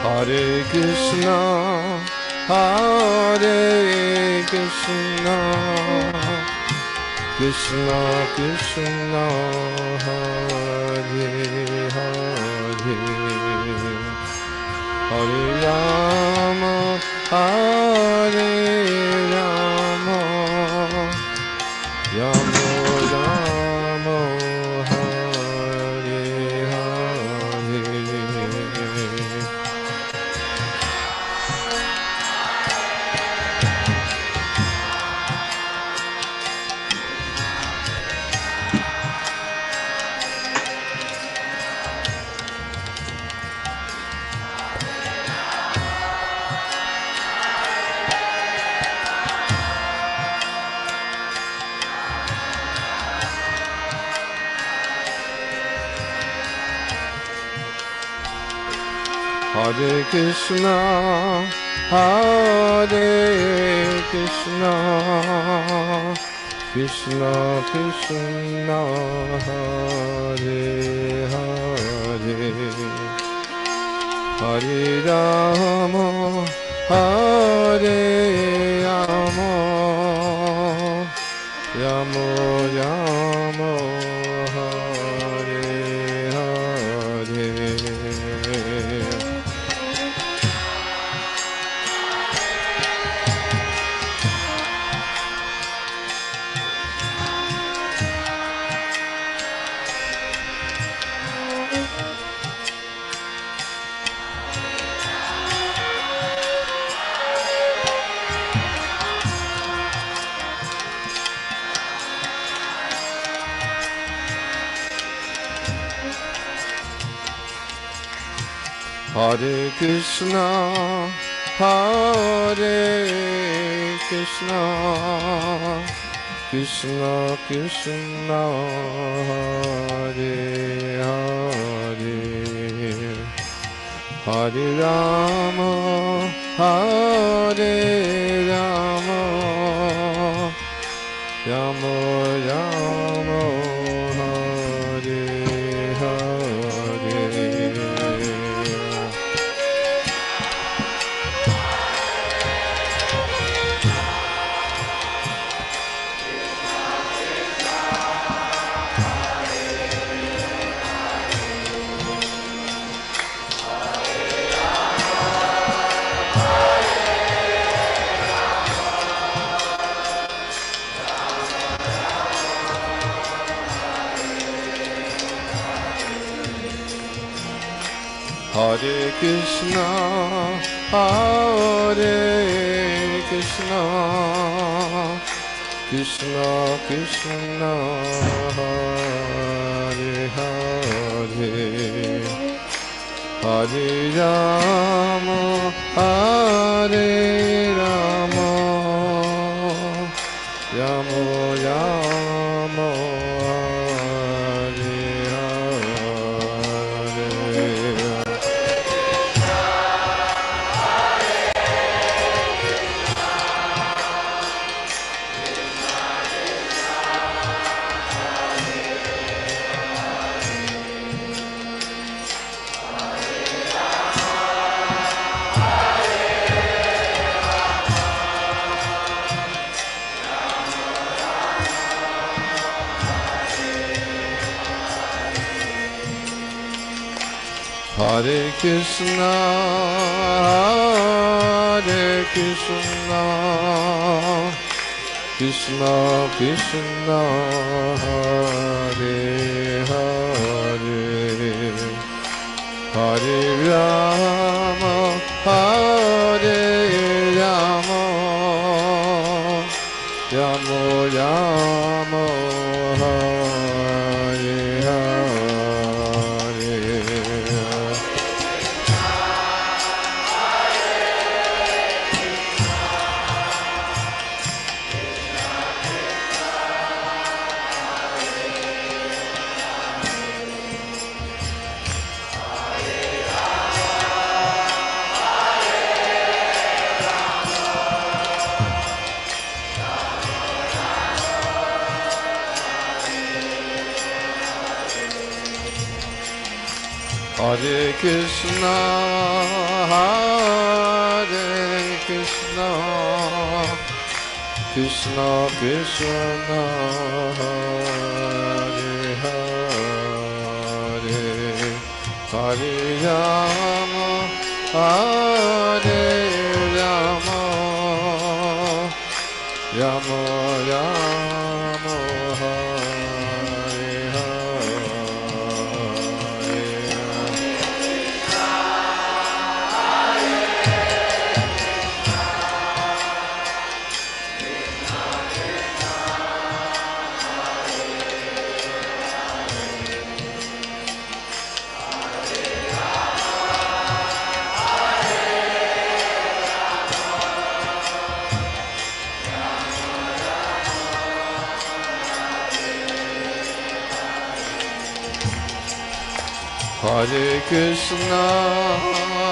Hare Krishna, Hare Krishna, Krishna Krishna, Hare Hare, Hare Rama, Hare Rama, Rama Rama, Hare Hare. Hare Krishna, Hare Krishna, Krishna Krishna, Hare Hare, Hare Rama, Hare Rama, Rama Rama, Hare Hare. Hare Krishna, Hare Krishna, Krishna Krishna, Hare Hare, Hare Rama, Hare Rama, Rama Rama, Hare Hare. Hare Krishna, Hare Krishna, Krishna Krishna, Hare Hare, Hare Rama, Hare Rama, Rama Rama, Hare Hare. Hare Krishna, Hare Krishna, Krishna Krishna, Hare Hare, Hare Rama, Hare Rama, Rama Rama, Hare Hare. Hare Krishna, Krishna Krishna, Hare Hare, Hare Rama, Hare Rama, Rama Rama, Hare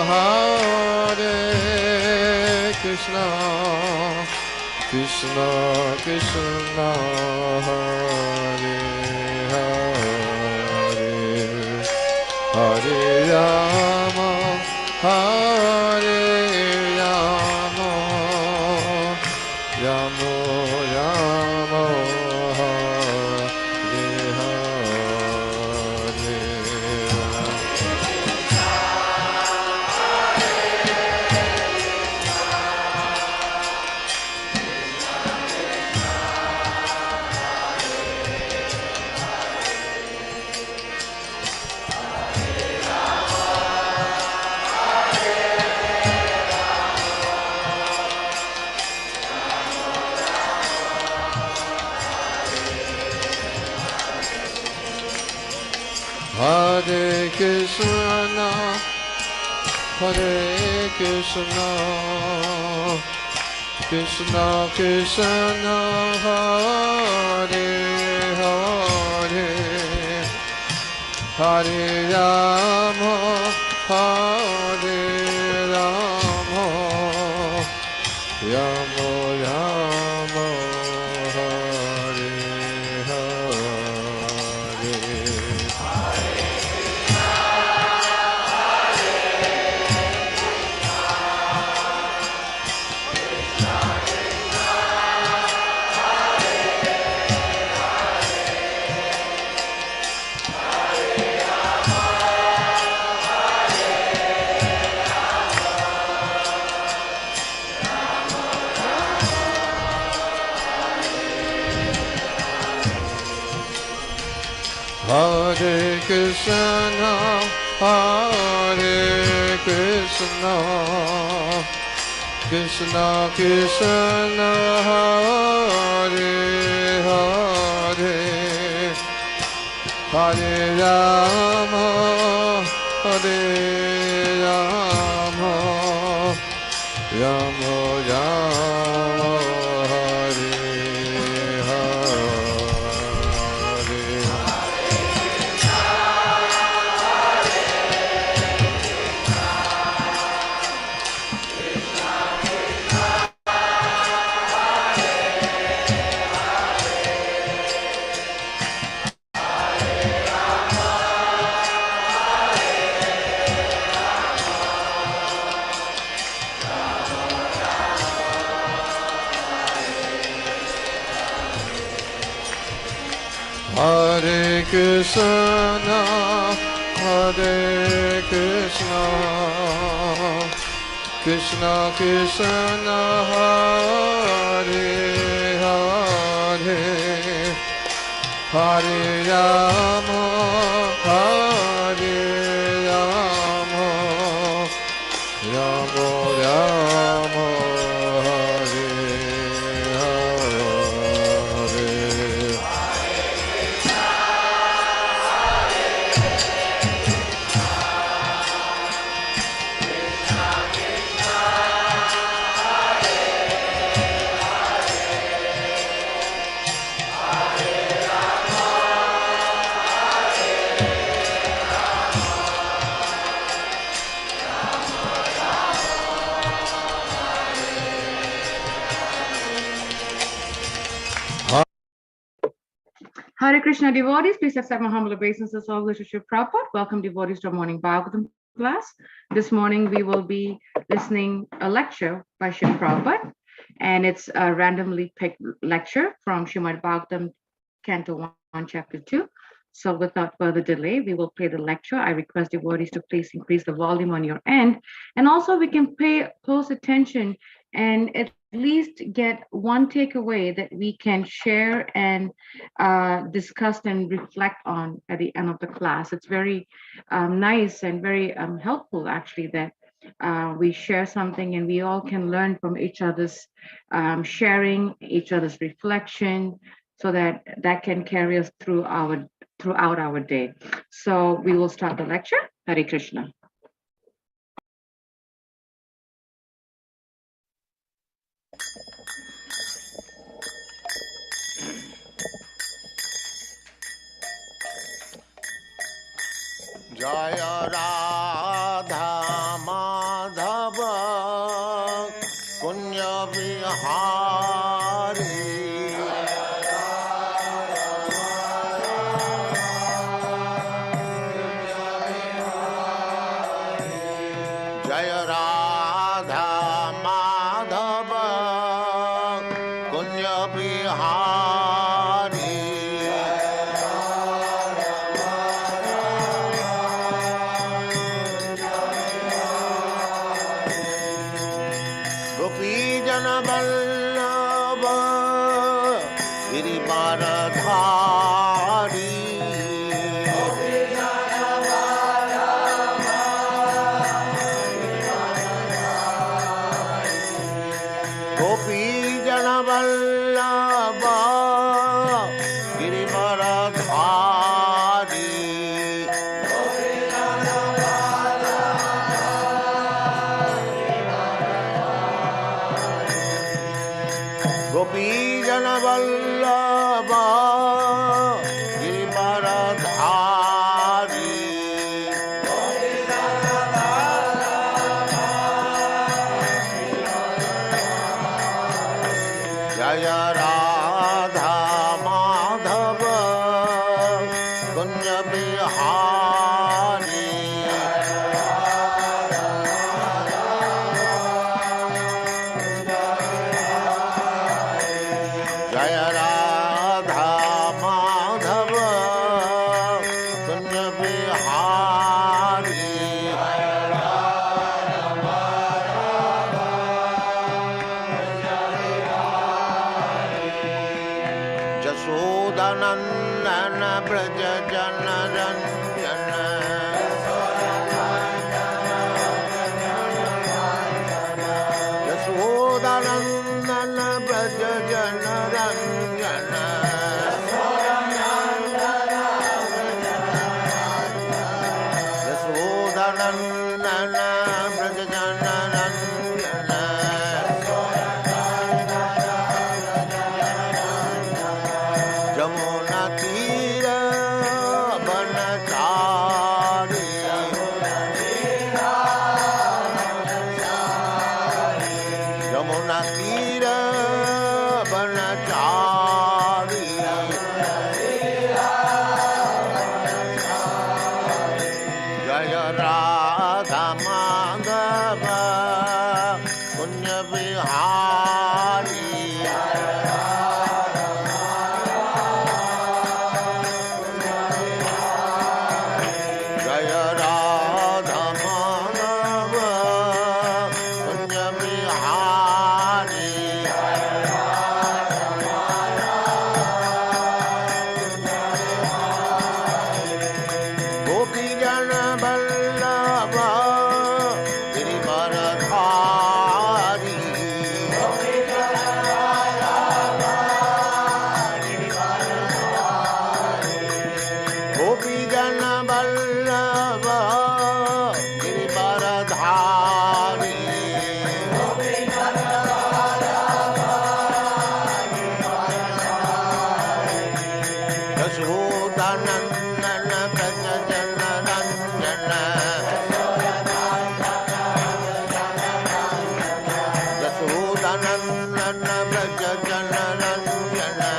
Hare Krishna, Krishna Krishna, Hare Hare, Hare Rama, Hare Rama, Rama Rama, Hare Hare. Hare Krishna, Hare Krishna, Krishna Krishna, Hare Hare, Hare Rama, Hare Rama, Rama Rama, Hare Hare. Hare Krishna, Hare Krishna, Krishna Krishna, Hare Hare, Hare Rama, Hare Rama, Rama Rama, Hare Hare Krishna, Hare Krishna, Krishna Krishna, Hare Hare, Hare Rama, Hare Rama, Rama Rama, Hare Hare. Hare Krishna devotees, please accept my humble obeisances. All glories to Sri Prabhupada. Welcome devotees to our morning Bhagavatam class. This morning we will be listening a lecture by Sri Prabhupada, and it's a randomly picked lecture from Srimad Bhagavatam, Canto 1, Chapter 2. So without further delay, we will play the lecture. I request devotees to please increase the volume on your end, and also we can pay close attention and at least get one takeaway that we can share and discuss and reflect on at the end of the class. It's very nice and very helpful, actually, that we share something and we all can learn from each other's sharing, each other's reflection, so that that can carry us throughout our day. So we will start the lecture. Hare Krishna. Jaya Radha Madhava Punya Vihari Jaya Radha Madhava Punya Vihari Vallabha Girivaradhari Gopi Jana Vallabha Girivaradhari Gopi Jana Vallabha Girivaradhari Jaya Radha Madhava Kunya Bihari Jaya Radha Madhava Kunya Bihari Jasodanandana Braja Jana Ranjana Jasodanandana Braja Jana Ranjana Jasodanandana Braja Jana Ranjana Jamuna Tira Banachari Jamuna Tira Banachari Jaya Radha Madhava Punya Vihari Jaya Radha Madhava Punya Vihari Gopi Jana Vallabha Girivaradhari Gopi Jana Vallabha Girivaradhari Jasodanandana Braja Jana Ranjana Jasodanandana Braja Jana Ranjana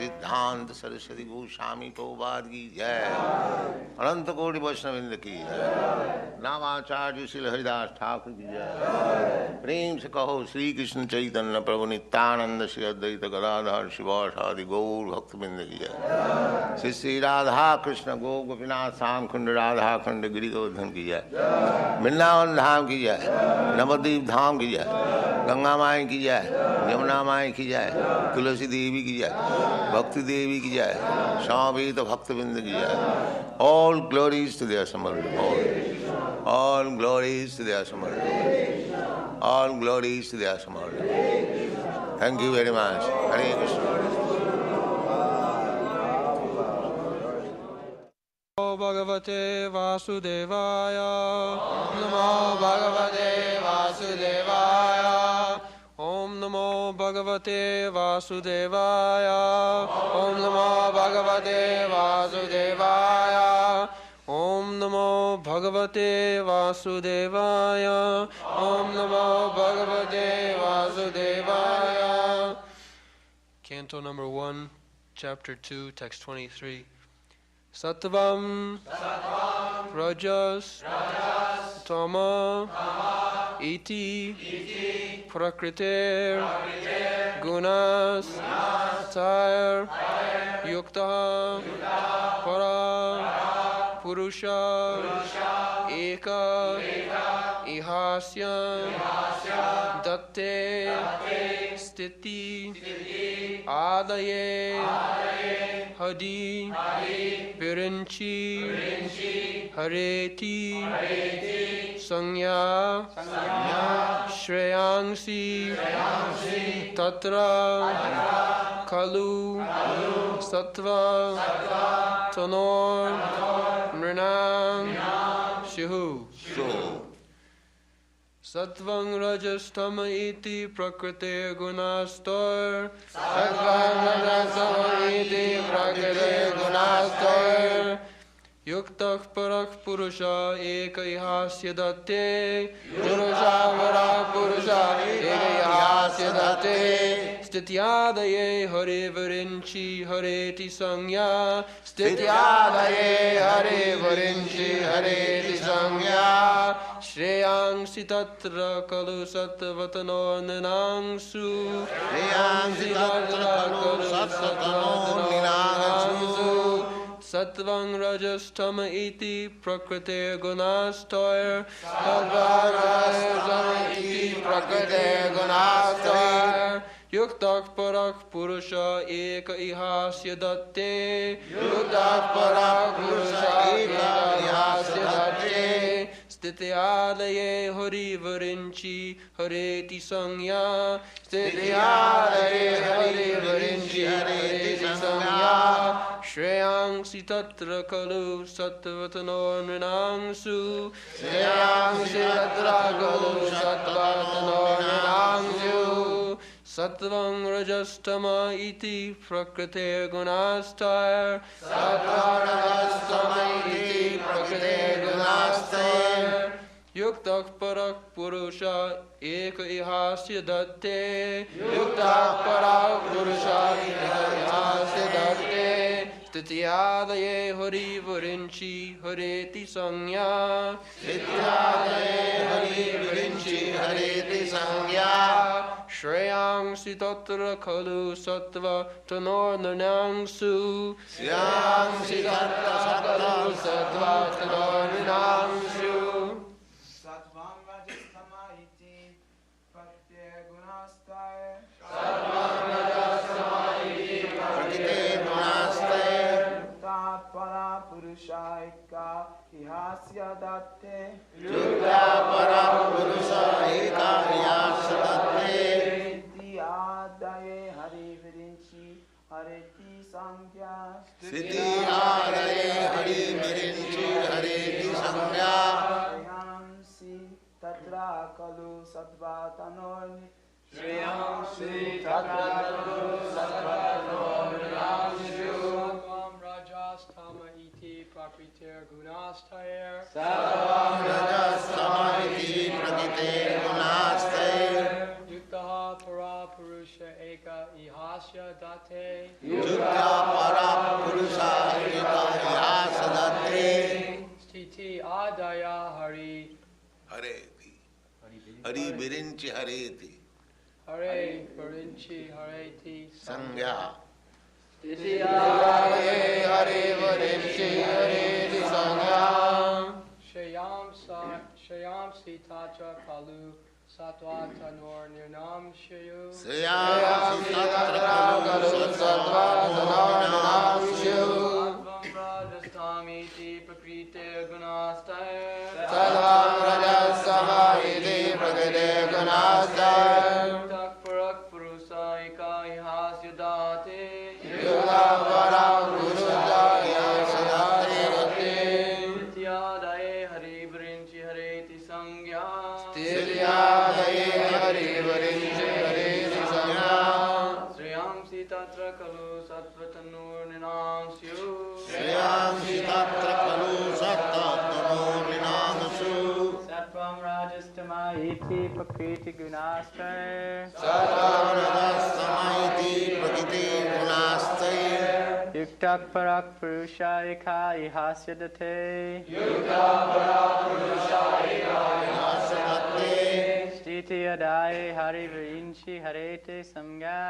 सिद्धांत सरस्वती गोस्वामी प्रभुपाद की जय। अनंत कोटि वैष्णववृंद की जय। नामाचार्य श्री हरिदास ठाकुर की जय। प्रेम से कहो श्री कृष्ण चैतन्य प्रभु नित्यानंद श्री अद्वैत गदाधर शिवासादि गौर भक्तवृंद की जय। श्री श्री राधा कृष्ण गो गोपीनाथ श्याम कुंड राधा खंड गिरि गोवर्धन की जय। वृंदावन धाम की जय। नवद्वीप धाम की जय। गंगा माई की जय। यमुना माई की जय। तुलसी देवी की जय। भक्ति देवी की जय। स्वामी तो भक्तवृंद की जय। All glories to the assembled Lord. All glories to the assembled Lord. All glories to the assembled Lord. Thank you very much. Hare Krishna. Bhagavate Vasudevaya. Om Namo Bhagavate Vasudevaya. Om Namo Bhagavate Vasudevaya. Om Namo Bhagavate Vasudevaya. Om Namo Bhagavate Vasudevaya. Om Namo Bhagavate Vasudevaya. Canto number 1, chapter 2, text 23. Sattvam, Rajas, Tama, Iti, Prakriter, Gunas, Tair, Yukta, Para, Purusha, Eka, Ihasya, Datte, Stiti, Adaye, Hadi, Virinchi, Hareti, Sangya, Shreyangsi, Tatra, Kalu, Sattva, Tanor, Mrinam, Shihu. Sattvang Rajastama iti Prakrite Gunastor. Sattvang Rajastama iti Prakrite Gunastor. Yuktah Parak Purusha Eka Ihasya Datte. Purusha Parak Purusha Eka Ihasya Datte. Stityadaye Hare Virinchi Hareti Sangya. Stityadaye Hare Virinchi Hareti Sangya. Shreyangsi Tatra Kalu Sattvatano Ninangsu. Shreyangsi Tatra Kalu Sattvatano Ninangsu. Sattvang Rajastama iti Prakrite Gunastoir. Sattvang Rajastama iti Prakrite Gunastoir. Yuktak Parak Purusha Eka Ihasya Datte. Yuktak Parak Purusha Eka Ihasya Datte. Stityadaye Hari Virinchi Hareti Sangya. Stityadaye Hari Virinchi Hareti Sangya. Shreyangsi Tatra Kalu Sattvatano Nrinangsu. Shreyangsi Tatra Kalu Sattvatano Nrinangsu. Sattvang Rajastama iti Prakrite Gunastar. Sattvang Rajastama iti Prakrite Gunastar. Yuktak Parak Purusha Eka Ihasya Datte. Yuktak Parak Purusha Eka Ihasya Datte. Stityadaye Hari Virinchi Hareti Sangya. Stityadaye Hari Virinchi Hareti Sangya. Shreyangsi Tatra Kalu Sattva Tanor Ninangsu. Shreyangsi Tatra Kalu Sattva Tanor Ninangsu. Satvam Rajastama iti Prakrite Gunastaya. Satvam Rajastama iti Prakrite Gunastaya. Yukta Para Purusha Eka Ihasya Datte. Yukta Para Purusha Eka Ihasya Datte. Iti Adaye Hari Virinchi Hareti Sangya. Sthiti Adaye Hari Virinchi Hareti Sangya. Shreyangsi Tatra Kalu Sattvatanoni. Shreyangsi Tatra Kalu Sattvatanoni. Satvam Rajastama iti Prakrite Gunastaya. Satvam Rajastama iti Prakrite Gunastaya. Yuktaha Para Purusha Eka eka ihasya date. Yukta para purusha eka yasadate. Stiti adaya hari. Hareti. Hari virinchi hareti. Hare virinchi hareti Sangya. Stiti adaya hari virinchi hareti sangya. Shayam sitatra kalu satva tanor nirnam shayu. Shayam sitatra kalu satva tanor nirnam shayu. Advam rajastami ti prakrite gunastaya. Sadvam rajastamahiti prakrite gunastaya. Yuktak parak purusa eka ihasya date. Yuktak parak purusa yasadate gati. Nityadaye hari virinchi hareti sangya. Stityadaye hari virinchi hareti sangya. Sriyam sitatra kalu satvatanur ninam syu. Shriyam sitatra kalu sattanur ninamasu. Sattvam rajastama iti prakriti gunastaya. Sarvam rajastamaiti prakriti gunastaya. Yuktak parak purusha eka ihasya date. Stiti adaye hari virinchi harete samga.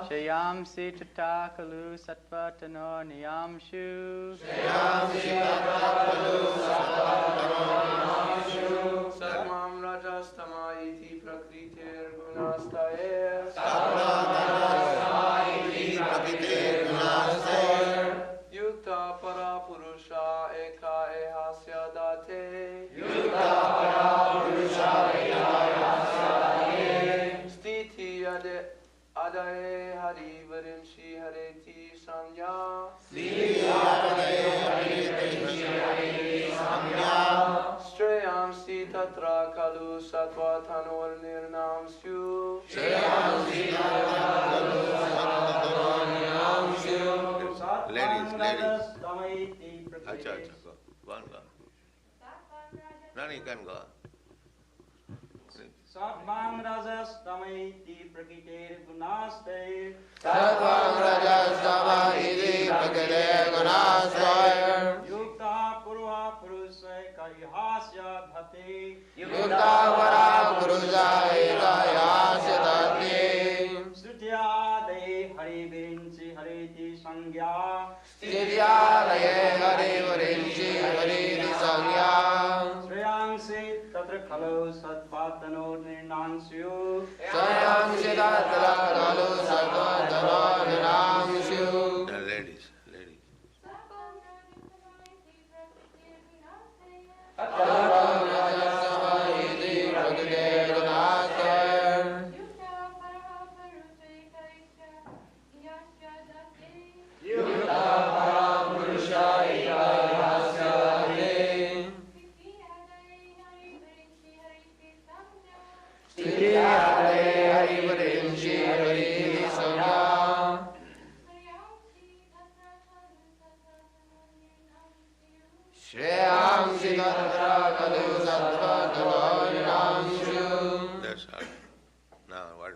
Shayam sitata kalu sattva tanor niyamshu. Sarvam rajastama iti prakrite gunastaya. Yukta para purusha eka ehasya date. Stiti adaye hari virinchi hareti sanya. Shreyam sitatra kalu satva tanor nirnam syu. Ladies. Acha, go. Go on, go. None, you can go. Sattvam rajas tamaiti prakrite gunaste. Sattvam rajastamahiti prakrite gunastaya. Yukta purva purusha kahasya dhati. Yukta para purusa eka yasadate. Stutyade hari virinchi hareti sangya. Stityadaye hari virinchi hareti sangya. Shreyangsi tatra khalu satvatano nirnansyu. Swayam siddhatra kalu satvatano nirnamshu. Now, ladies. Sattvam rajastamahiti prakrite gunastaya. Yukta para purusha eka yasadate. Stityadaye hari virinchi hareti sangya. Shreyam sitatra kalu satvatano nirnamshu. That's all. Now, what?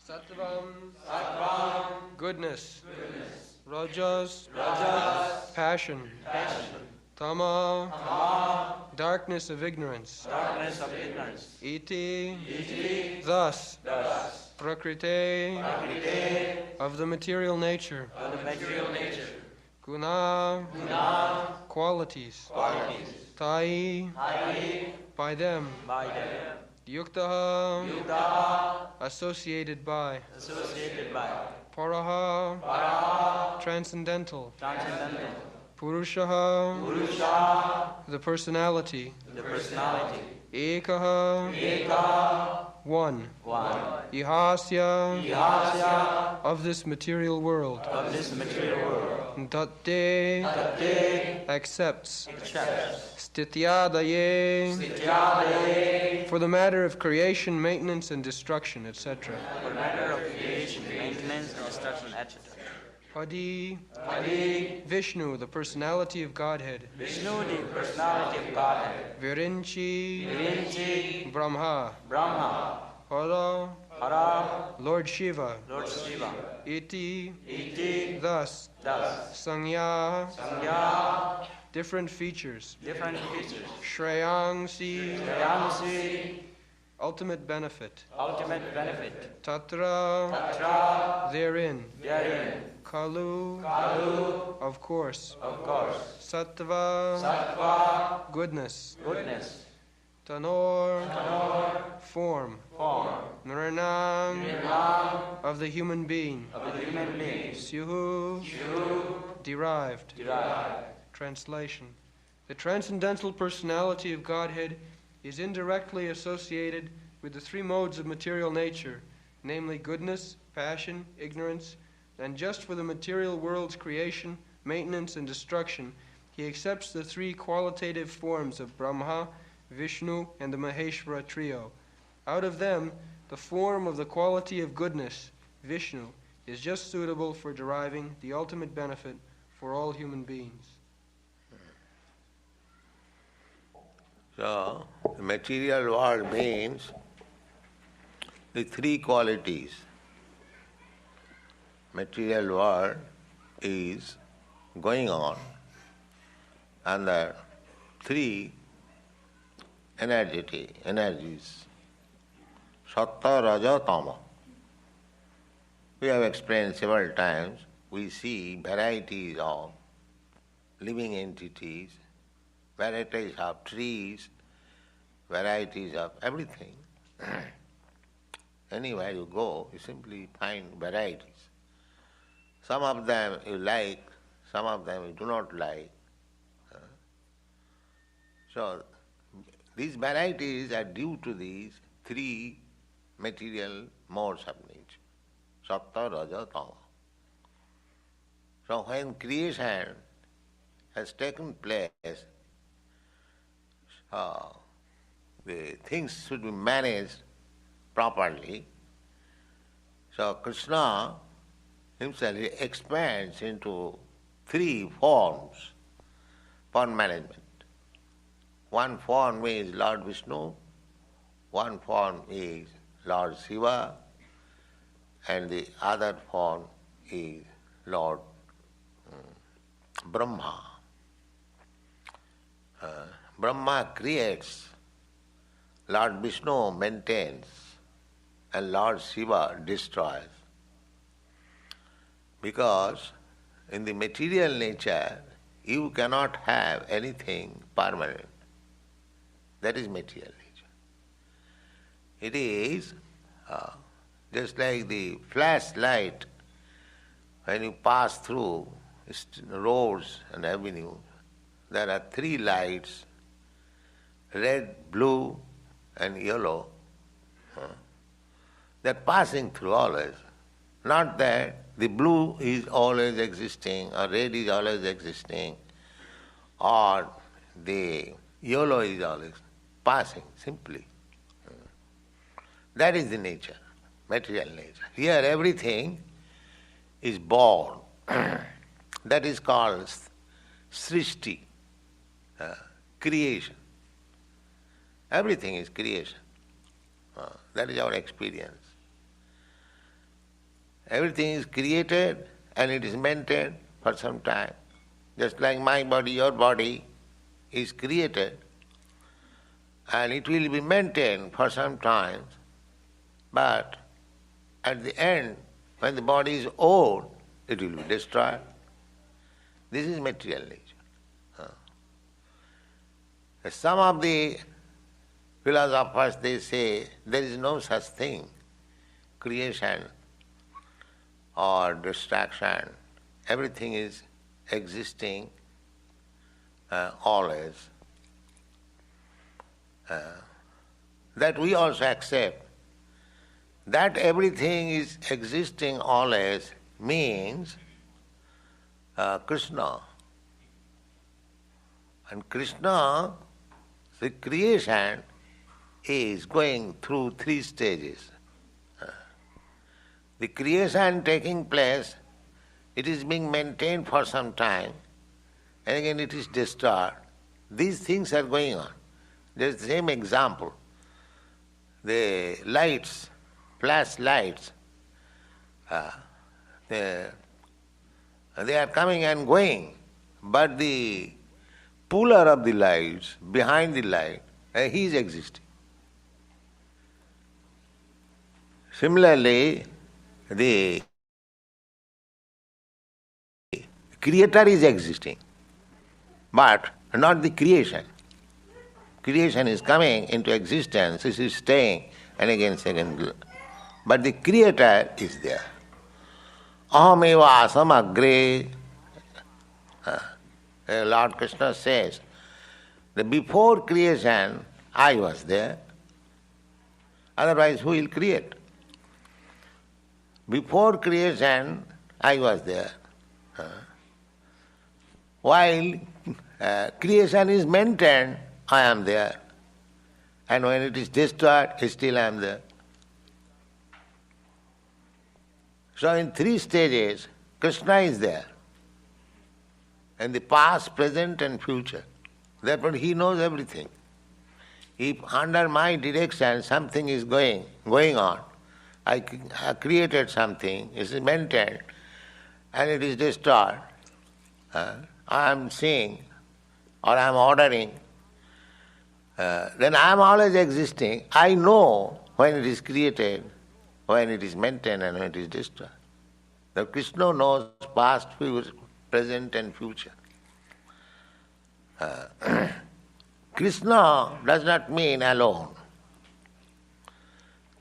Sattvam, goodness. Rajas, passion. Tama, darkness of ignorance. Iti, thus. Prakrite, of the material nature. Guna, qualities. Tai, by them. Yukta, associated by. Paraha, transcendental. Purushaha, the personality. Ekaha, one. Ihasya, of this material world. Datte, accepts. Stityadaye, for the matter of creation, maintenance, and destruction, etc. Adi, Adi, Vishnu, the personality of Godhead. Vishnu, the personality of Godhead. Virinchi, Virinchi, Brahma. Brahma. Hara, Hara, Lord Shiva. Lord Shiva. Iti, Iti, thus. thus. Sangya, Sangya, different features. different features. Shreyangsi, Shreyangsi, ultimate benefit. ultimate benefit. Tatra, Tatra, therein. therein. Kalu, Kalu, of course. of course. Sattva, Sattva, goodness. goodness. Tanor, Tanor, form. form. Nrinam, Nirnam, of the human being. of the human being. Syuhu, Shu, derived. derived. Translation. The transcendental personality of Godhead is indirectly associated with the three modes of material nature, namely goodness, passion, ignorance, and just for the material world's creation, maintenance, and destruction, he accepts the three qualitative forms of Brahma, Vishnu, and the Maheshvara trio. Out of them, the form of the quality of goodness, Vishnu, is just suitable for deriving the ultimate benefit for all human beings. So, the material world means the three qualities. Material world is going on under three energies. Sattva, Raja, Tama. We have explained several times, we see varieties of living entities, varieties of trees, varieties of everything. Anywhere you go, you simply find varieties. Some of them you like, some of them you do not like. So, these varieties are due to these three material modes of nature. Sattva, Raja, Tama. So when creation has taken place, the things should be managed properly. So Krishna himself expands into three forms for management. One form is Lord Vishnu, one form is Lord Shiva, and the other form is Lord Brahma. Brahma creates, Lord Vishnu maintains, and Lord Shiva destroys. Because in the material nature, you cannot have anything permanent. That is material nature. It is just like the flashlight. When you pass through roads and avenues, there are three lights, red, blue, and yellow. They're passing through always. Not that the blue is always existing, or red is always existing, or the yellow is always passing, simply. That is the nature, material nature. Here everything is born. That is called srishti, creation. Everything is creation. That is our experience. Everything is created and it is maintained for some time. Just like my body, your body is created and it will be maintained for some time, but at the end, when the body is old, it will be destroyed. This is material nature. Some of the philosophers, they say there is no such thing, creation or distraction. Everything is existing always. That we also accept. That everything is existing always means Krishna. And Krishna, the creation, is going through three stages. The creation taking place it is being maintained for some time, and again it is destroyed. These things are going on. There's the same example. The lights, flash lights, they are coming and going, but the puller of the lights, behind the light, he is existing. Similarly, the creator is existing, but not the creation. Creation is coming into existence, it is staying, and again second. But the creator is there. Ahameva asam agre. Lord Krishna says that before creation I was there, otherwise who will create? Before creation I was there. While creation is maintained, I am there. And when it is destroyed, still I am there. So in three stages, Krishna is there. In the past, present and future. Therefore he knows everything. If under my direction something is going on, I created something, it is maintained, and it is destroyed, I am seeing or I am ordering, then I am always existing. I know when it is created, when it is maintained and when it is destroyed. The Krishna knows past, present and future. Krishna does not mean alone.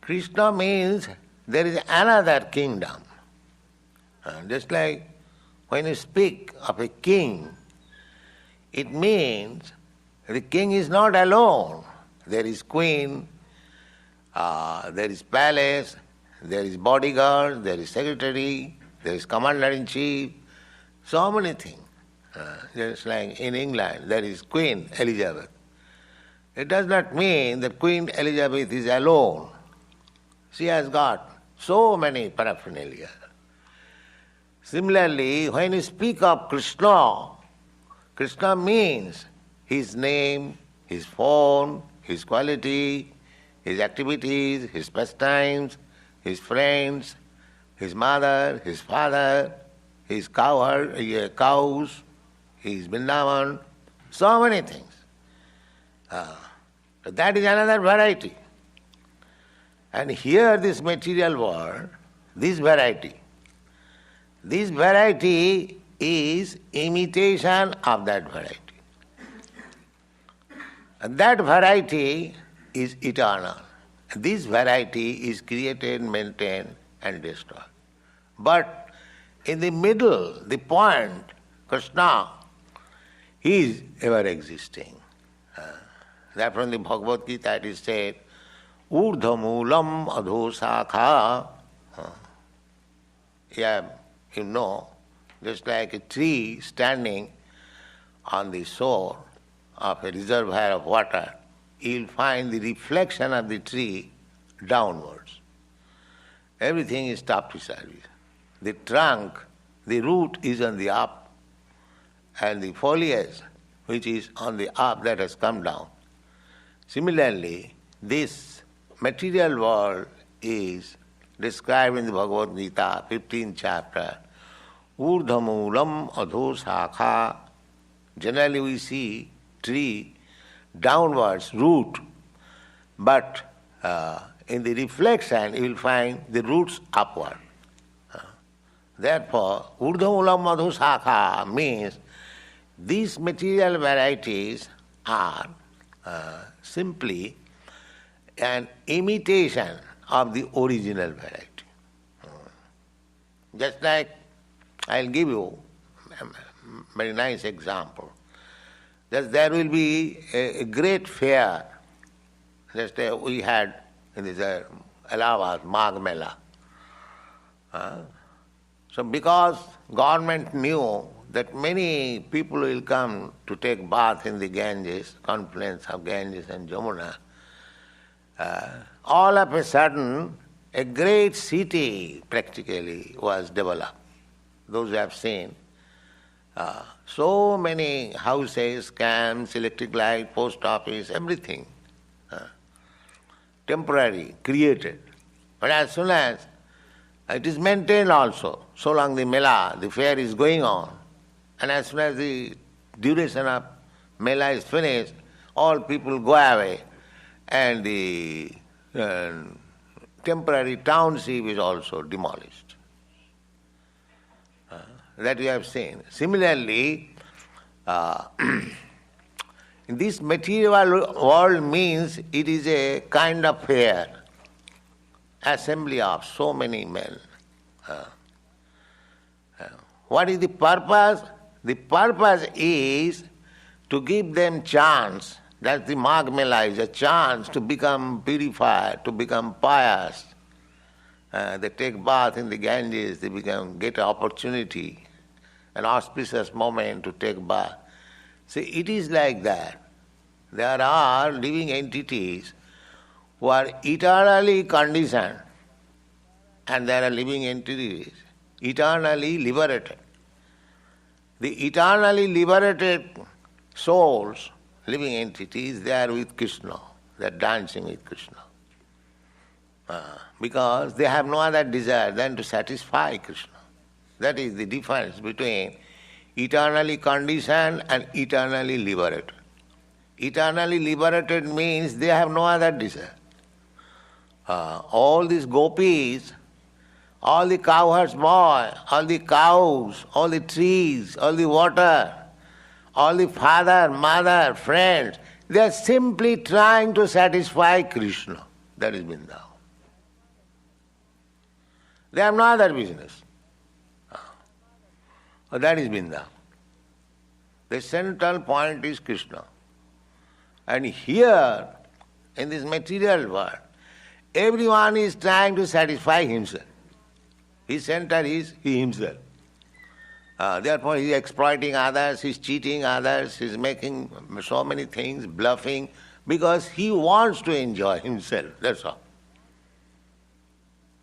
Krishna means there is another kingdom. Just like when you speak of a king, it means the king is not alone. There is queen, there is palace, there is bodyguard, there is secretary, there is commander-in-chief, so many things. Just like in England, there is Queen Elizabeth. It does not mean that Queen Elizabeth is alone. She has got so many paraphernalia. Similarly, when you speak of Krishna, Krishna means his name, his form, his quality, his activities, his pastimes, his friends, his mother, his father, his cows, his Vrindavan, so many things. That is another variety. And here this material world, this variety is imitation of that variety. And that variety is eternal. This variety is created, maintained and destroyed. But in the middle, the point, Krishna, he is ever existing. Therefore in the Bhagavad Gita it is said, Urdhamulam adhosakha. Yeah, you know, just like a tree standing on the shore of a reservoir of water, you will find the reflection of the tree downwards. Everything is topsy-turvy. The trunk, the root is on the up, and the foliage, which is on the up, that has come down. Similarly, this material world is described in the Bhagavad Gita, 15th chapter, Urdhamulam adhosakha. Generally we see tree downwards, root, but in the reflection you will find the roots upward. Therefore, Urdhamulam adhosakha means these material varieties are simply an imitation of the original variety. Just like, I'll give you a very nice example. That there will be a great fair, just we had in this Allahabad, Magh Mela. So because government knew that many people will come to take bath in the Ganges, confluence of Ganges and Jamuna, all of a sudden a great city practically was developed. those who have seen. So many houses, camps, electric light, post office, everything. Temporary, created. But as soon as it is maintained also, so long the mela, the fair is going on, and as soon as the duration of mela is finished, all people go away, and the temporary township is also demolished. That you have seen. Similarly, this material world means it is a kind of fair, assembly of so many men. What is the purpose? The purpose is to give them chance. That the Magh Mela is a chance to become purified, to become pious. They take bath in the Ganges, they get an opportunity, an auspicious moment to take bath. See, it is like that. There are living entities who are eternally conditioned, and there are living entities eternally liberated. The eternally liberated souls, living entities, they are with Krishna. They are dancing with Krishna. Because they have no other desire than to satisfy Krishna. That is the difference between eternally conditioned and eternally liberated. Eternally liberated means they have no other desire. All these gopis, all the cowherds boy, all the cows, all the trees, all the water, all the father, mother, friends, they are simply trying to satisfy Krishna. That is Vrindavan. They have no other business. That is Vrindavan. The central point is Krishna. And here, in this material world, everyone is trying to satisfy himself. His center is he himself. Therefore, he is exploiting others, he is cheating others, he is making so many things, bluffing, because he wants to enjoy himself, that's all.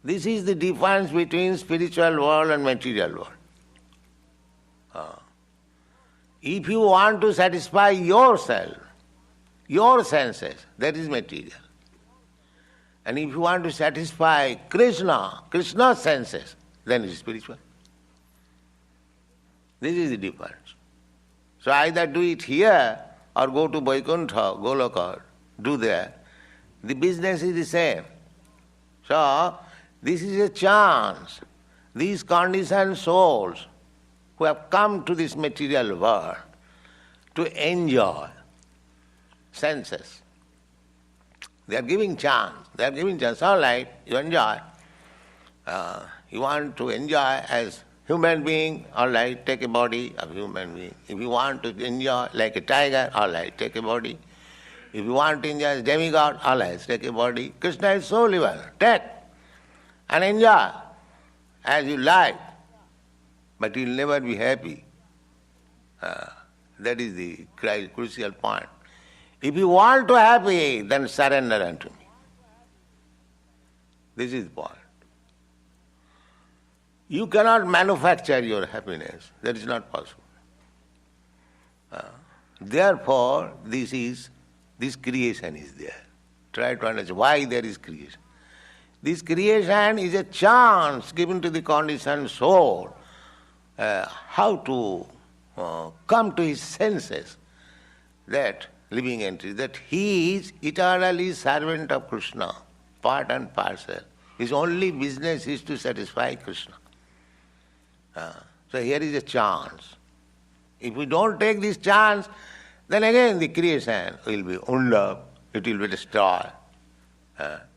This is the difference between spiritual world and material world. If you want to satisfy yourself, your senses, that is material. And if you want to satisfy Krishna, Krishna's senses, then it is spiritual. This is the difference. So either do it here or go to Vaikuntha, Goloka, do there. The business is the same. So this is a chance. These conditioned souls who have come to this material world to enjoy senses. They are giving chance. They are giving chance. All right, you enjoy. You want to enjoy as human being, all right, take a body of human being. If you want to enjoy like a tiger, all right, take a body. If you want to enjoy as demigod, all right, take a body. Krishna is so liberal. Take and enjoy as you like, but you will never be happy. That is the crucial point. If you want to be happy, then surrender unto me. This is the point. You cannot manufacture your happiness. That is not possible. Therefore, this creation is there. Try to understand why there is creation. This creation is a chance given to the conditioned soul how to come to his senses, that living entity, that he is eternally servant of Krishna, part and parcel. His only business is to satisfy Krishna. So here is a chance. If we don't take this chance, then again the creation will be wound up, it will be destroyed.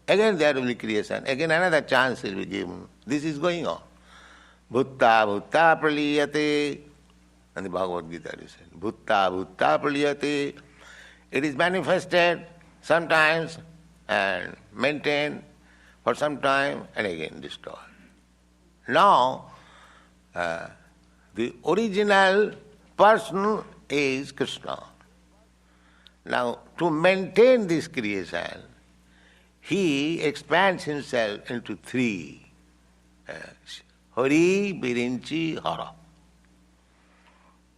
Again there will be creation, again another chance will be given. This is going on. Bhutta bhutta praliyate, and the Bhagavad Gita is saying, Bhutta bhutta praliyate. It is manifested sometimes and maintained for some time and again destroyed. Now, the original person is Krishna. Now, to maintain this creation, he expands himself into three Hari Birinchi Hara.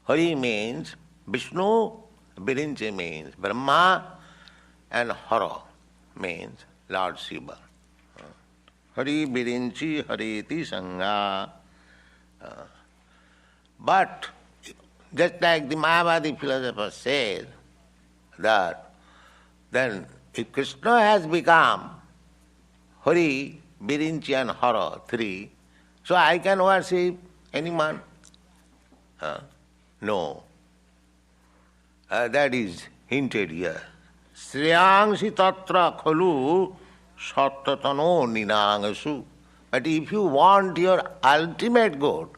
Hari means Vishnu, Birinchi means Brahma, and Hara means Lord Shiva. Hari Birinchi Hariti Sangha. But just like the Mayavadi philosopher says that then if Krishna has become Hari, Birinchi and Hara, three, so I can worship anyone? No. That is hinted here. Shriyangsi tatra khalu sattatano ninangasu. But if you want your ultimate good,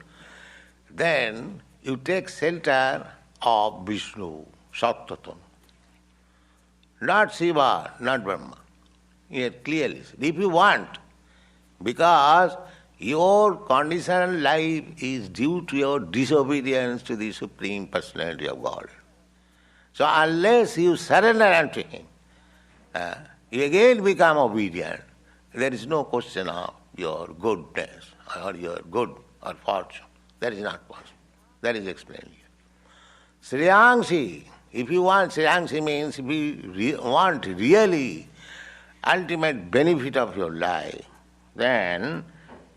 then you take shelter of Vishnu, Sattatan. Not Shiva, not Brahma. Here clearly said. If you want, because your conditional life is due to your disobedience to the Supreme Personality of God. So unless you surrender unto Him, you again become obedient. There is no question of your goodness or your good or fortune. That is not possible. That is explained here. Shriyangsi, if you want, Shriyangsi means if you want really ultimate benefit of your life, then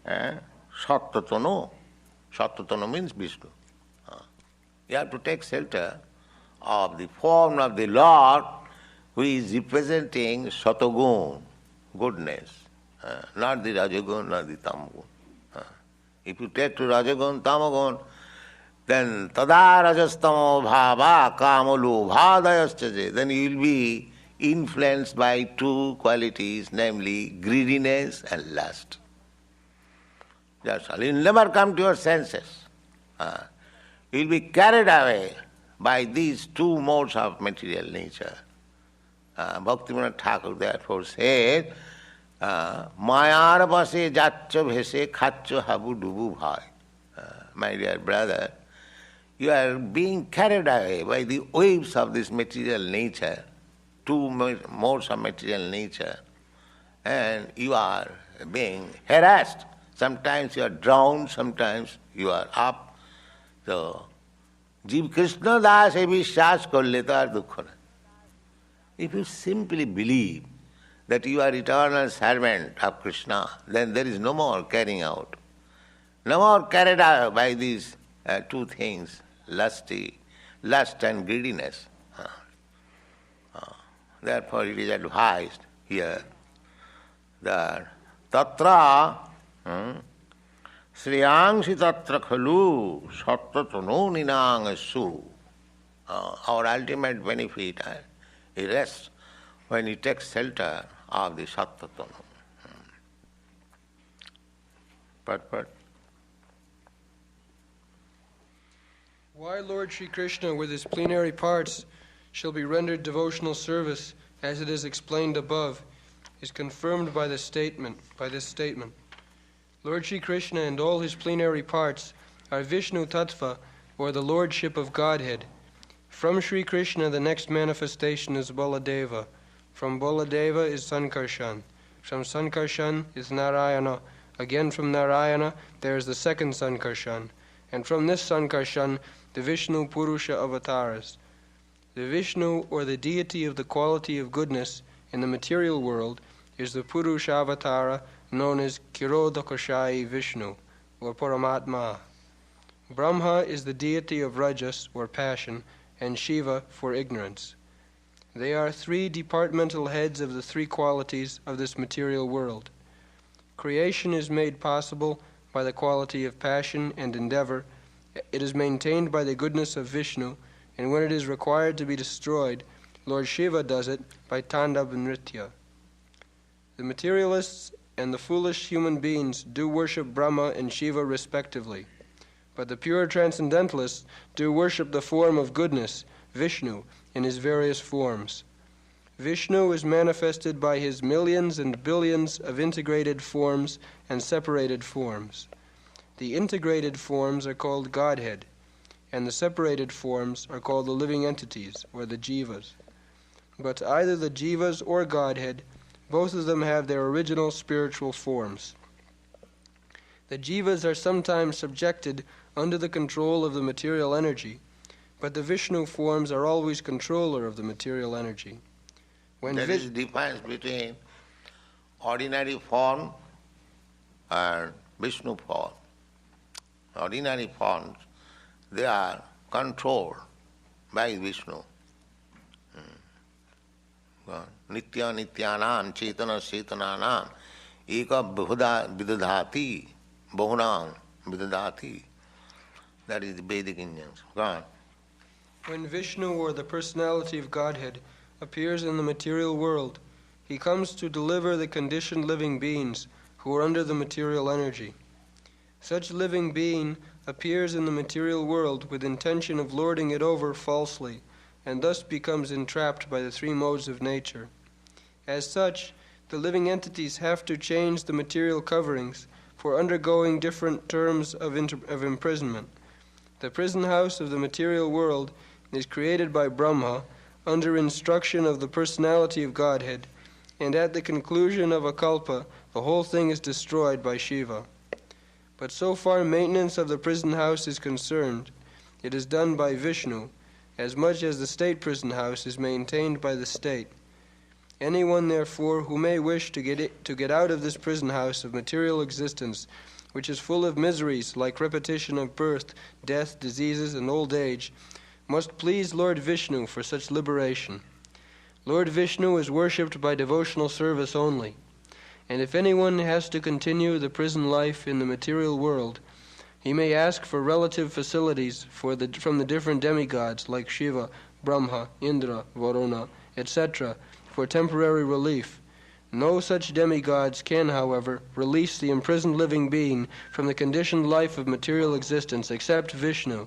Sattatano. Sattatano means Vishnu. You have to take shelter of the form of the Lord who is representing Satagun, goodness, not the Rajagun, not the Tamagun. If you take to Rajagun, Tamagun, then Tada Rajastamo Bhava Kamalo Bhadayaschaje, then you will be influenced by two qualities, namely greediness and lust. That's all. You will never come to your senses. You will be carried away by these two modes of material nature. Bhaktivedanta Thakur therefore said, Mayar base jatcho bhese khacho habu dubu bhai. My dear brother, you are being carried away by the waves of this material nature, two modes of material nature, and you are being harassed. Sometimes you are drowned, sometimes you are up. So, Jiv Krishna Das e Vishwas korle to ar dukho na. If you simply believe that you are eternal servant of Krishna, then there is no more carrying out. No more carried out by these two things, lust and greediness. Therefore it is advised here that tatra Shriyangsi tatra khalu sattatano ninangasu. Our ultimate benefit rests when you take shelter of the sattatano. But Why Lord Sri Krishna with his plenary parts shall be rendered devotional service, as it is explained above, is confirmed by this statement. Lord Sri Krishna and all his plenary parts are Vishnu Tattva, or the Lordship of Godhead. From Sri Krishna the next manifestation is Baladeva. From Baladeva is Sankarshan. From Sankarshan is Narayana. Again from Narayana there is the second Sankarshan. And from this Sankarshan the Vishnu Purusha avatars. The Vishnu, or the deity of the quality of goodness in the material world, is the Purusha avatara known as Kirodakashayi Vishnu, or Paramatma. Brahma is the deity of Rajas, or passion, and Shiva for ignorance. They are three departmental heads of the three qualities of this material world. Creation is made possible by the quality of passion and endeavor. It is maintained by the goodness of Vishnu, and when it is required to be destroyed, Lord Shiva does it by Tandava Nritya. The materialists and the foolish human beings do worship Brahma and Shiva respectively, but the pure transcendentalists do worship the form of goodness, Vishnu, in his various forms. Vishnu is manifested by his millions and billions of integrated forms and separated forms. The integrated forms are called Godhead, and the separated forms are called the living entities, or the jivas. But either the jivas or Godhead, both of them have their original spiritual forms. The jivas are sometimes subjected under the control of the material energy, but the Vishnu forms are always controller of the material energy. There is a difference between ordinary form and Vishnu form. Ordinary forms, they are controlled by Vishnu. Nitya nityanam chetana chetananam eka bahuda vidadhati bahunam vidadhati. That is the Vedic Indians. God. When Vishnu, or the personality of Godhead, appears in the material world, he comes to deliver the conditioned living beings who are under the material energy. Such living being appears in the material world with intention of lording it over falsely, and thus becomes entrapped by the three modes of nature. As such, the living entities have to change the material coverings for undergoing different terms of imprisonment. The prison house of the material world is created by Brahma under instruction of the personality of Godhead, and at the conclusion of a kalpa, the whole thing is destroyed by Shiva. But so far maintenance of the prison house is concerned, it is done by Vishnu, as much as the state prison house is maintained by the state. Anyone, therefore, who may wish to get out of this prison house of material existence, which is full of miseries like repetition of birth, death, diseases, and old age, must please Lord Vishnu for such liberation. Lord Vishnu is worshipped by devotional service only, and if anyone has to continue the prison life in the material world, he may ask for relative facilities from the different demigods like Shiva, Brahma, Indra, Varuna, etc., for temporary relief. No such demigods can, however, release the imprisoned living being from the conditioned life of material existence except Vishnu.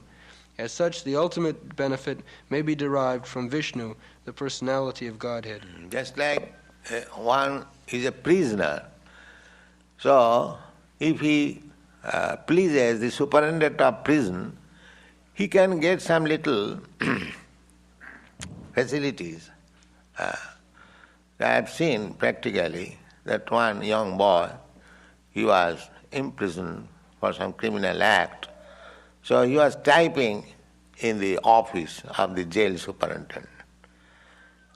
As such, the ultimate benefit may be derived from Vishnu, the personality of Godhead. Just like one is a prisoner, so if he pleases the superintendent of prison, he can get some little facilities. I have seen practically that one young boy, he was imprisoned for some criminal act. So he was typing in the office of the jail superintendent.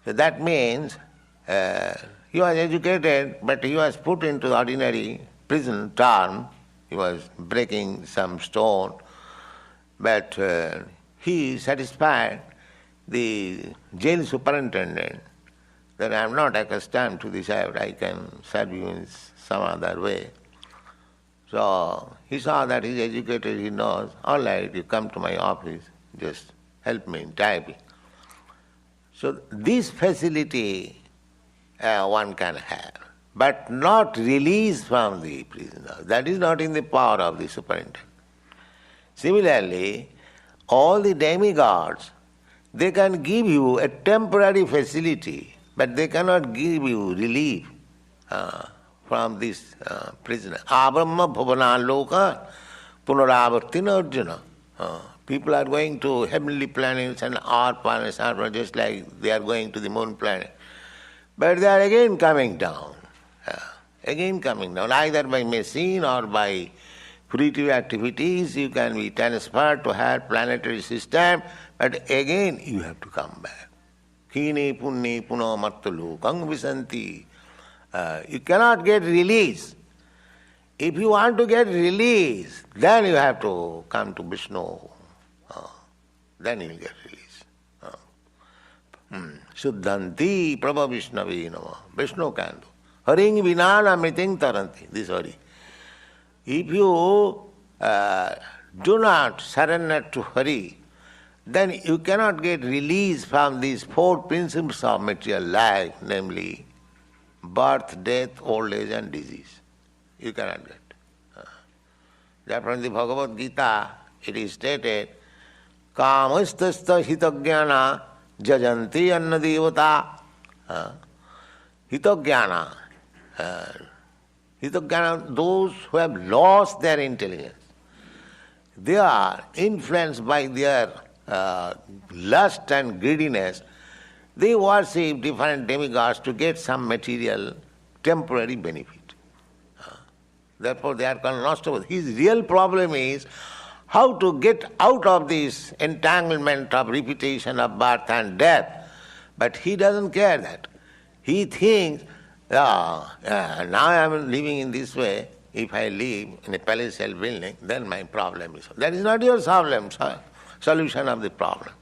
So that means he was educated, but he was put into the ordinary prison term. He was breaking some stone, but he satisfied the jail superintendent that I am not accustomed to this act, I can serve you in some other way. So he saw that he's educated, he knows, all right, you come to my office, just help me in typing. So this facility one can have, but not release from the prisoner. That is not in the power of the superintendent. Similarly, all the demigods, they can give you a temporary facility, but they cannot give you relief from this prisoner. Abrahma bhavana loka punaravartina arjuna. People are going to heavenly planets and our planets, just like they are going to the moon planet. But they are again coming down. Either by machine or by fruitive activities, you can be transferred to higher planetary system, but again you have to come back. Khine punne puno martalo kang visanti. You cannot get release. If you want to get release, then you have to come to Vishnu. Then you will get release. Shuddhanti Prabha Vishnavi Nama. Vishnu can do. Haring vinana miting taranti. This Hari. If you do not surrender to Hari, then you cannot get release from these four principles of material life, namely birth, death, old age and disease. You cannot get. That from the Bhagavad Gita it is stated, Kamastasta hitagyana jajanti anna devata. Hitagyana. Hitagyana, those who have lost their intelligence, they are influenced by their lust and greediness. They worship different demigods to get some material, temporary benefit. Therefore they are called Nashtabodha. His real problem is how to get out of this entanglement of repetition of birth and death. But he doesn't care that. He thinks, now I am living in this way. If I live in a palatial building, then my problem is. That is not your problem, solution of the problem.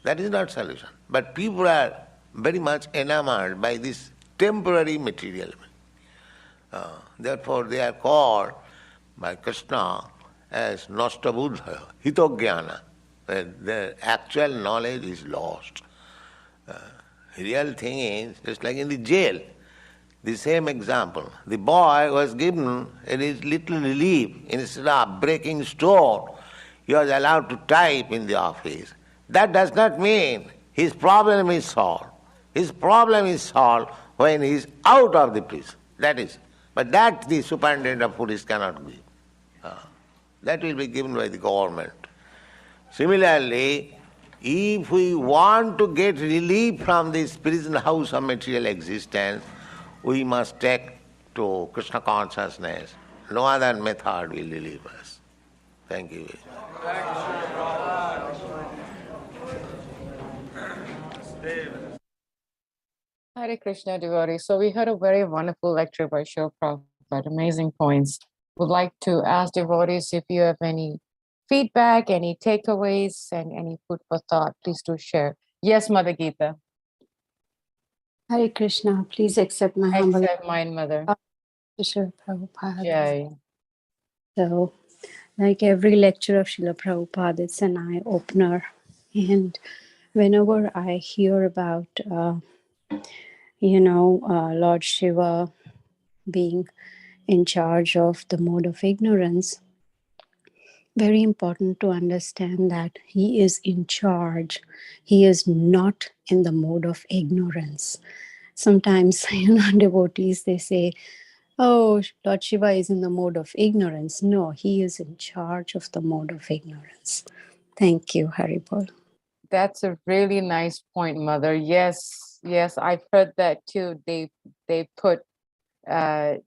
That is not solution. But people are very much enamored by this temporary material. Therefore they are called by Krishna as Nashtabudha, Hitogyana. Their actual knowledge is lost. Real thing is, just like in the jail, the same example. The boy was given a little relief. Instead of breaking stone, he was allowed to type in the office. That does not mean his problem is solved. His problem is solved when he is out of the prison. That is. But that the superintendent of police cannot give. That will be given by the government. Similarly, if we want to get relief from this prison house of material existence, we must take to Krishna consciousness. No other method will relieve us. Thank you. Hare Krishna, devotee. So we heard a very wonderful lecture by Srila Prabhupada, amazing points. Would like to ask devotees if you have any feedback, any takeaways, and any food for thought, please do share. Yes, Mother Geeta. Hare Krishna, please accept my humble Accept mine, Mother. Srila Prabhupada. Jai. So, like every lecture of Srila Prabhupada, it's an eye-opener. And whenever I hear about, Lord Shiva being in charge of the mode of ignorance, very important to understand that he is in charge. He is not in the mode of ignorance. Sometimes, devotees, they say, oh, Lord Shiva is in the mode of ignorance. No, he is in charge of the mode of ignorance. Thank you, Haribol. That's a really nice point, Mother. Yes, I've heard that too. They put, they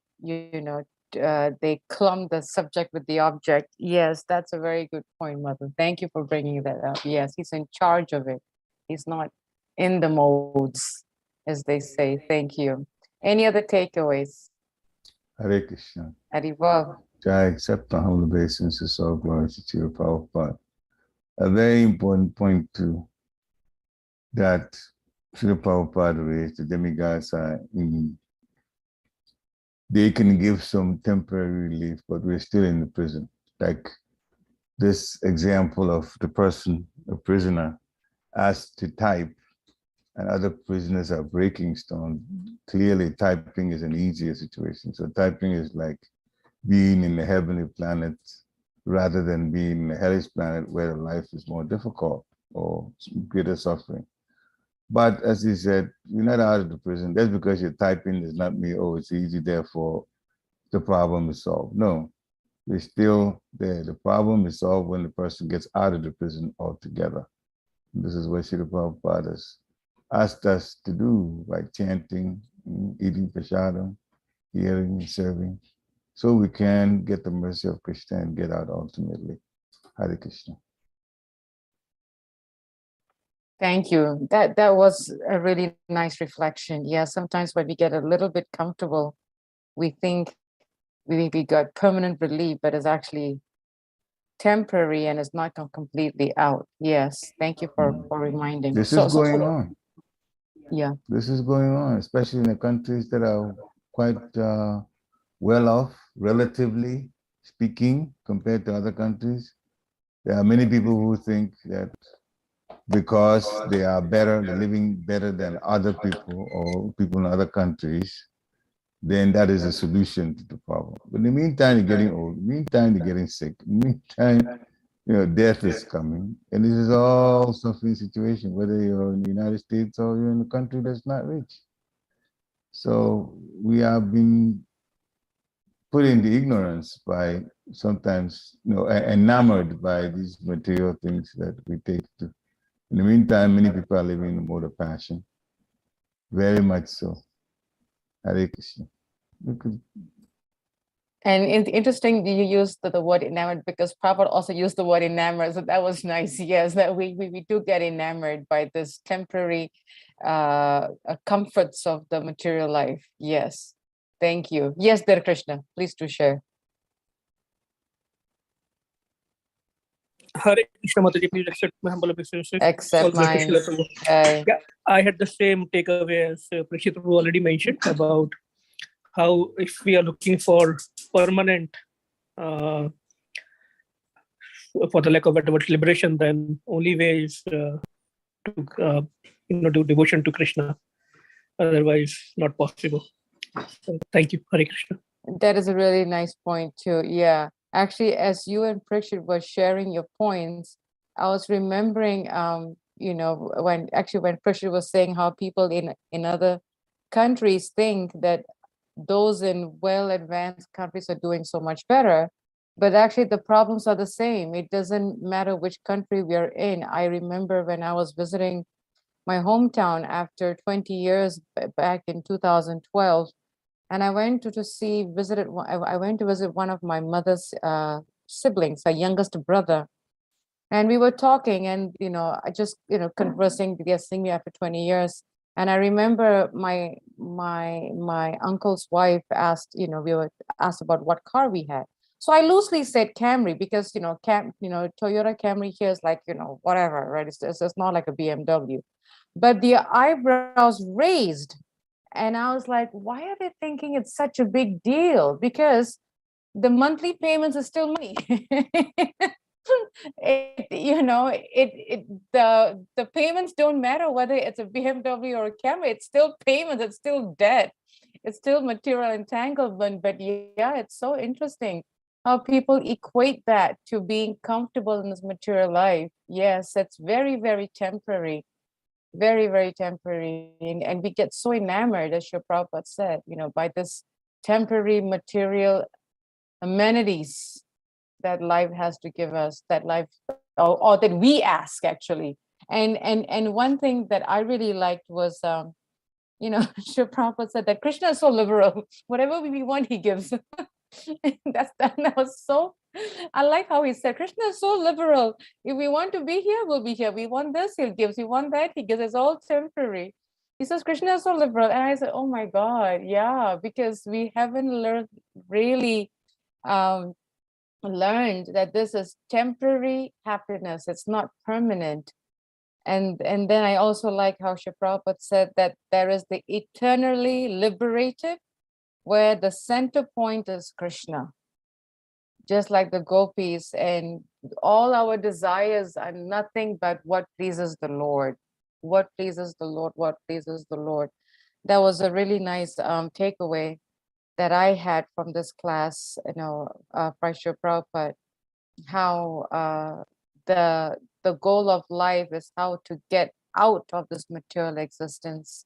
clumb the subject with the object. Yes, that's a very good point, Mother. Thank you for bringing that up. Yes, he's in charge of it. He's not in the modes, as they say. Thank you. Any other takeaways? Hare Krishna. Haribol. I accept the humble obeisances of glory to your Prabhupada. A very important point too, that Srila Prabhupada raised, the demigods are they can give some temporary relief, but we're still in the prison. Like this example of the person, a prisoner, asked to type, and other prisoners are breaking stone. Clearly, typing is an easier situation. So typing is like being in the heavenly planet rather than being in the hellish planet where life is more difficult or greater suffering. But as he said, you're not out of the prison. That's because you're typing does not mean, oh, it's easy, therefore the problem is solved. No, you're still there. The problem is solved when the person gets out of the prison altogether. And this is what Srila Prabhupada has asked us to do by chanting, eating prasadam, hearing and serving, so we can get the mercy of Krishna and get out ultimately. Hare Krishna. Thank you. That was a really nice reflection. Yeah, sometimes when we get a little bit comfortable, we think we got permanent relief, but it's actually temporary and it's not completely out. Yes, thank you for reminding. This is going on. Yeah. This is going on, especially in the countries that are quite well off, relatively speaking, compared to other countries. There are many people who think that because they are better, they're living better than other people or people in other countries, then that is a solution to the problem. But in the meantime, you're getting old. In the meantime, you're getting sick. In the meantime, death is coming. And this is all suffering situation, whether you're in the United States or you're in a country that's not rich. So we have been put in the ignorance by sometimes, enamored by these material things that we take to. In the meantime, many people are living in the mode of passion. Very much so. Hare Krishna. And it's interesting you used the word enamored, because Prabhupada also used the word enamored. So that was nice. Yes, that we do get enamored by this temporary comforts of the material life. Yes. Thank you. Yes, Dear Krishna, please do share. Hare Krishna Mataji, please accept my humble obeisances. Accept All mine. Krishna Prabhu. Jai. Yeah, I had the same takeaway as Prashit Prabhu already mentioned about how if we are looking for permanent, for the lack of better word, liberation, then only way is to do devotion to Krishna. Otherwise, not possible. So, thank you, Hare Krishna. That is a really nice point too. Yeah. Actually, as you and Prashit were sharing your points, I was remembering, when Prashit was saying how people in other countries think that those in well-advanced countries are doing so much better, but actually the problems are the same. It doesn't matter which country we are in. I remember when I was visiting my hometown after 20 years back in 2012, and I went to visit one of my mother's siblings, her youngest brother. And we were talking and, I just, conversing, seeing me after 20 years. And I remember my uncle's wife asked, we were asked about what car we had. So I loosely said Camry because, Toyota Camry here is like, whatever, right? It's not like a BMW. But the eyebrows raised. And I was like, why are they thinking it's such a big deal? Because the monthly payments are still money. The payments don't matter whether it's a BMW or a Camry. It's still payments. It's still debt. It's still material entanglement. But yeah, it's so interesting how people equate that to being comfortable in this material life. Yes, it's very, very temporary. Very, very temporary. And we get so enamored, as Srila Prabhupada said, by this temporary material amenities that life has to give us, that life, or that we ask actually. And one thing that I really liked was, Srila Prabhupada said that Krishna is so liberal. Whatever we want, he gives. that was so, I like how he said, Krishna is so liberal. If we want to be here, we'll be here. We want this, he gives. We want that, he gives. It's all temporary. He says, Krishna is so liberal. And I said, oh my God, yeah, because we haven't really learned that this is temporary happiness. It's not permanent. And then I also like how Srila Prabhupada said that there is the eternally liberated, where the center point is Krishna, just like the gopis, and all our desires are nothing but what pleases the Lord. What pleases the Lord, what pleases the Lord. That was a really nice takeaway that I had from this class, by Srila Prabhupada, how the goal of life is how to get out of this material existence.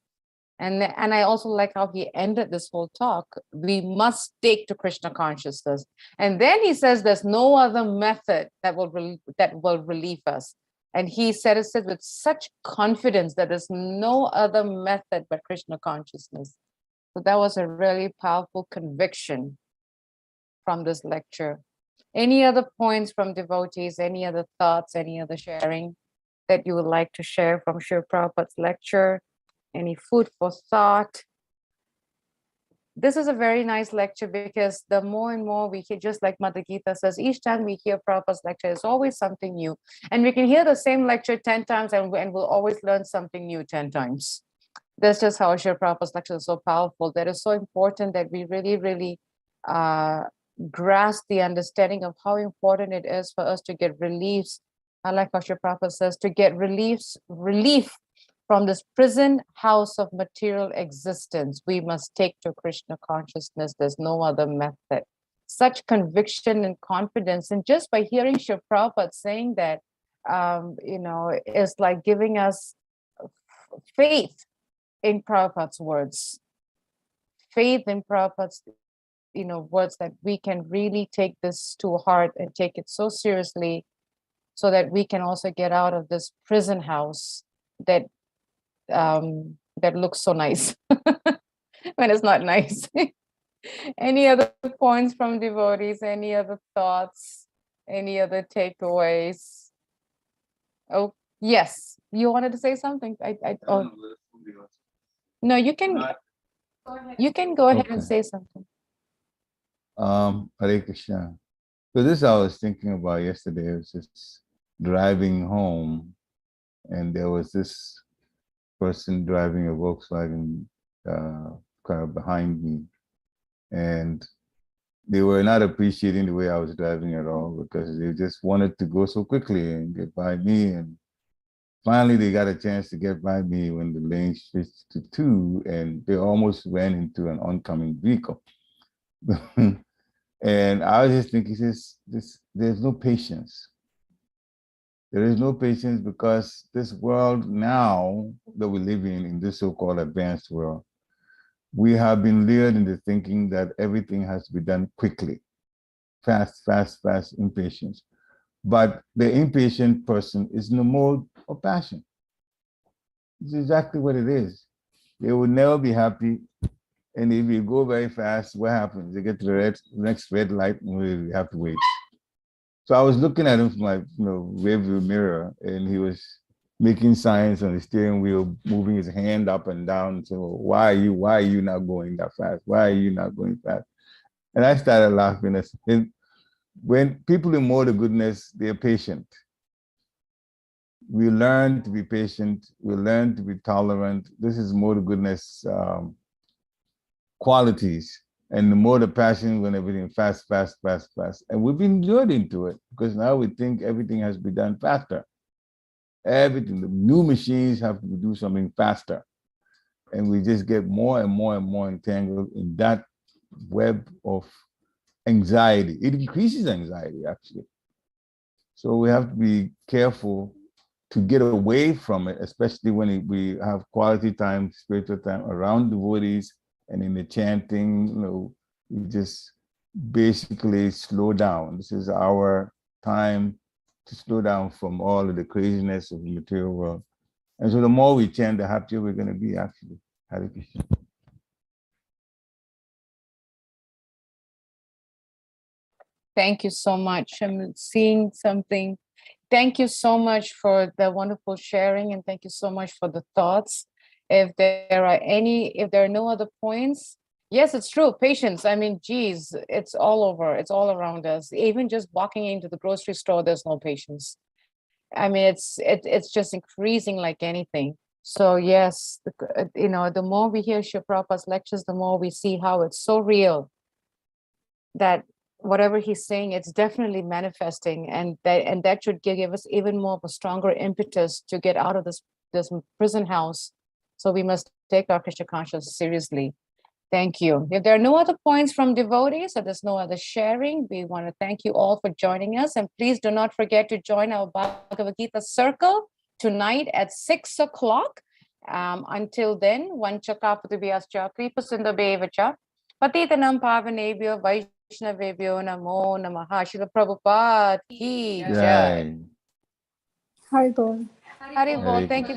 And I also like how he ended this whole talk. We must take to Krishna consciousness. And then he says there's no other method that will relieve us. And he said it with such confidence that there's no other method but Krishna consciousness. So that was a really powerful conviction from this lecture. Any other points from devotees, any other thoughts, any other sharing that you would like to share from Srila Prabhupada's lecture? Any food for thought? This is a very nice lecture because the more and more we hear, just like Mother Gita says, each time we hear Prabhupada's lecture, it's always something new. And we can hear the same lecture 10 times and we'll always learn something new 10 times. That's just how Srila Prabhupada's lecture is so powerful. That is so important that we really, really grasp the understanding of how important it is for us to get reliefs. I like how Srila Prabhupada says, to get relief from this prison house of material existence. We must take to Krishna consciousness. There's no other method. Such conviction and confidence. And just by hearing Srila Prabhupada saying that, is like giving us faith in Prabhupada's words. Faith in Prabhupada's words, that we can really take this to heart and take it so seriously, so that we can also get out of this prison house that looks so nice when it's not nice. Any other points from devotees? Any other thoughts? Any other takeaways? Oh, yes. You wanted to say something? No, you can go ahead and say something. Hare Krishna. So this I was thinking about yesterday. I was just driving home, and there was this person driving a Volkswagen car behind me, and they were not appreciating the way I was driving at all, because they just wanted to go so quickly and get by me. And finally, they got a chance to get by me when the lane switched to 2, and they almost ran into an oncoming vehicle. And I was just thinking, there's no patience. There is no patience, because this world now that we live in this so-called advanced world, we have been lured into thinking that everything has to be done quickly, fast, impatience. But the impatient person is in the mode of passion. It's exactly what it is. They will never be happy. And if you go very fast, what happens? They get to the next red light, and we have to wait. So I was looking at him from my rearview mirror, and he was making signs on the steering wheel, moving his hand up and down. So why are you not going that fast? Why are you not going fast? And I started laughing. And when people in mode of goodness, they're patient. We learn to be patient. We learn to be tolerant. This is mode of goodness qualities. And the mode of passion, when everything fast. And we've been lured into it, because now we think everything has to be done faster. Everything, the new machines have to do something faster. And we just get more and more entangled in that web of anxiety. It increases anxiety, actually. So we have to be careful to get away from it, especially when we have quality time, spiritual time around devotees, and in the chanting, we just basically slow down. This is our time to slow down from all of the craziness of the material world. And so the more we chant, the happier we're going to be, actually. Hare Krishna. Thank you so much. I'm seeing something. Thank you so much for the wonderful sharing, and thank you so much for the thoughts. If there are no other points, yes, it's true. Patience. I mean, geez, it's all over. It's all around us. Even just walking into the grocery store, there's no patience. I mean, it's just increasing like anything. So yes, the more we hear Srila Prabhupada's lectures, the more we see how it's so real that whatever he's saying, it's definitely manifesting, and that should give us even more of a stronger impetus to get out of this prison house. So we must take our Krishna consciousness seriously. Thank you. If there are no other points from devotees, or there's no other sharing, we want to thank you all for joining us. And please do not forget to join our Bhagavad Gita circle tonight at 6 o'clock. Until then, Vanchakapatubhyascha Kripasindabevacha Patitanam Pavanebhyo Vaishnavebhyo Namo Namaha. Srila Prabhupada ki jai. Haribol. Haribol. Thank you.